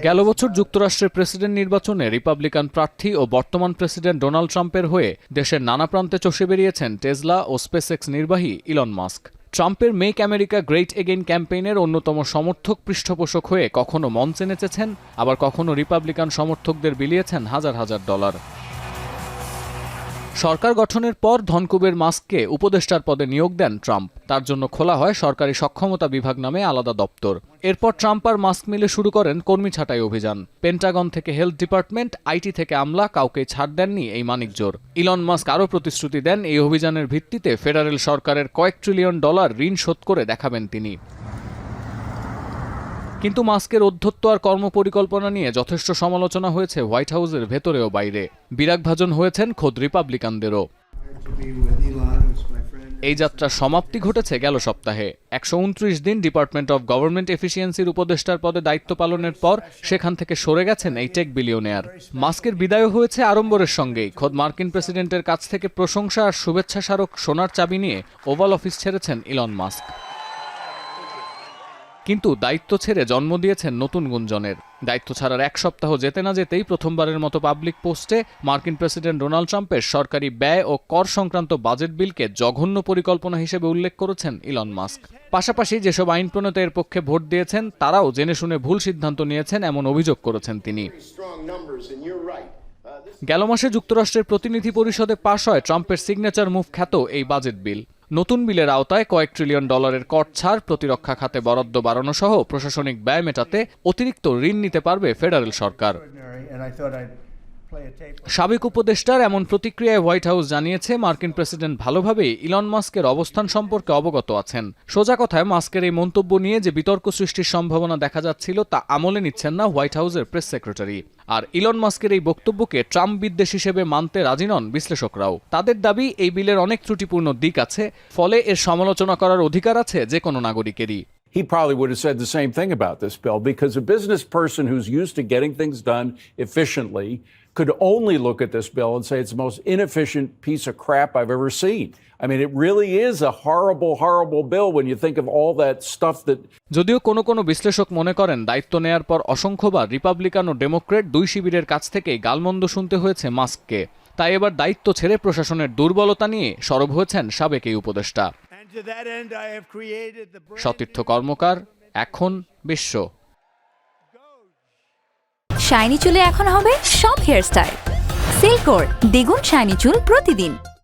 গেল বছর যুক্তরাষ্ট্রের প্রেসিডেন্ট নির্বাচনে রিপাবলিকান প্রার্থী ও বর্তমান প্রেসিডেন্ট ডোনাল্ড ট্রাম্পের হয়ে দেশের নানা প্রান্তে চষে বেরিয়েছেন টেসলা ও স্পেসএক্স নির্বাহী ইলন মাস্ক। ট্রাম্পের মেক আমেরিকা গ্রেট এগেইন ক্যাম্পেইনের অন্যতম সমর্থক পৃষ্ঠপোষক হয়ে কখনো মঞ্চে নেচেছেন, আবার কখনো রিপাবলিকান সমর্থকদের বিলিয়েছেন হাজার হাজার ডলার। সরকার গঠনের পর ধনকুবের মাস্ককে উপদেষ্টার পদে নিয়োগ দেন ট্রাম্প। তার জন্য খোলা হয় সরকারি সক্ষমতা বিভাগ নামে আলাদা দপ্তর। এরপর ট্রাম্প আর মাস্ক মিলে শুরু করেন কর্মী ছাঁটাই অভিযান। পেন্টাগন থেকে হেলথ ডিপার্টমেন্ট, আইটি থেকে আমলা, কাউকে ছাড় দেননি এই মানিকজোর। ইলন মাস্ক আরও প্রতিশ্রুতি দেন এই অভিযানের ভিত্তিতে ফেডারেল সরকারের কয়েক ট্রিলিয়ন ডলার ঋণ শোধ করে দেখাবেন তিনি। কিন্তু মাস্কের অধ্যত্ব আর কর্মপরিকল্পনা নিয়ে যথেষ্ট সমালোচনা হয়েছে হোয়াইট হাউসের ভেতরে ও বাইরে। বিরাগভাজন হয়েছেন খোদ রিপাবলিকানদেরও। এই যাত্রার সমাপ্তি ঘটেছে গেল সপ্তাহে। 129 দিন ডিপার্টমেন্ট অব গভর্নমেন্ট এফিসিয়েন্সির উপদেষ্টার পদে দায়িত্ব পালনের পর সেখান থেকে সরে গেছেন এই টেক বিলিয়নিয়ার। মাস্কের বিদায়ও হয়েছে আড়ম্বরের সঙ্গেই। খোদ মার্কিন প্রেসিডেন্টের কাছ থেকে প্রশংসা আর শুভেচ্ছা স্মারক সোনার চাবি নিয়ে ওভাল অফিস ছেড়েছেন ইলন মাস্ক। কিন্তু দায়িত্ব ছেড়ে জন্ম দিয়েছেন নতুন গুঞ্জনের। দায়িত্ব ছাড়ার এক সপ্তাহ যেতে না যেতেই প্রথমবারের মতো পাবলিক পোস্টে মার্কিন প্রেসিডেন্ট ডোনাল্ড ট্রাম্পের সরকারি ব্যয় ও কর সংক্রান্ত বাজেট বিলকে জঘন্য পরিকল্পনা হিসেবে উল্লেখ করেছেন ইলন মাস্ক। পাশাপাশি যেসব আইন প্রণেতা এর পক্ষে ভোট দিয়েছেন তারাও জেনে শুনে ভুল সিদ্ধান্ত নিয়েছেন এমন অভিযোগ করেছেন তিনি। গেল মাসে যুক্তরাষ্ট্রের প্রতিনিধি পরিষদে পাশ হয় ট্রাম্পের সিগনেচার মুভ খ্যাত এই বাজেট বিল। নতুন বিলের আওতায় কয়েক ট্রিলিয়ন ডলারের কর ছাড়, প্রতিরক্ষা খাতে বরাদ্দ বাড়ানো সহ প্রশাসনিক ব্যয় মেটাতে অতিরিক্ত ঋণ নিতে পারবে ফেডারেল সরকার। সাবেক উপদেষ্টার এমন প্রতিক্রিয়ায় হোয়াইট হাউস জানিয়েছে মার্কিন প্রেসিডেন্ট ভালোভাবেই ইলন মাস্কের অবস্থান সম্পর্কে অবগত আছেন। সোজা কথায় মাস্কের এই মন্তব্য নিয়ে যে বিতর্ক সৃষ্টির সম্ভাবনা দেখা যাচ্ছিল তা আমলে নিচ্ছেন না হোয়াইট হাউসের প্রেস সেক্রেটারি। আর ইলন মাস্কের এই বক্তব্যকে ট্রাম্প বিদ্বেষ হিসেবে মানতে রাজি নন বিশ্লেষকরাও। তাদের দাবি এই বিলের অনেক ত্রুটিপূর্ণ দিক আছে, ফলে এর সমালোচনা করার অধিকার আছে যে কোনো নাগরিকেরই। He probably would have said the same thing about this bill, because a business person who's used to getting things done efficiently could only look at this bill and say it's the most inefficient piece of crap I've ever seen. I mean, it really is a horrible, horrible bill when you think of all that stuff that... যদিও কোনো বিশ্লেষক মনে করেন দায়িত্ব নেয়ার পর অসংখ্যবার Republican ও Democrat দুই শিবিরের কাছ থেকেই গালমন্দ শুনতে হয়েছে মাস্ককে। তাই এবার দায়িত্ব ছেড়ে প্রশাসনের দুর্বলতা নিয়ে সরব হয়েছেন সাবেক এই উপদেষ্টা। সতীর্থ কর্মকার, এখন বিশ্ব। শাইনি চুলে এখন হবে সব হেয়ারস্টাইল। সিল্কোর দ্বিগুণ শাইনি চুল প্রতিদিন।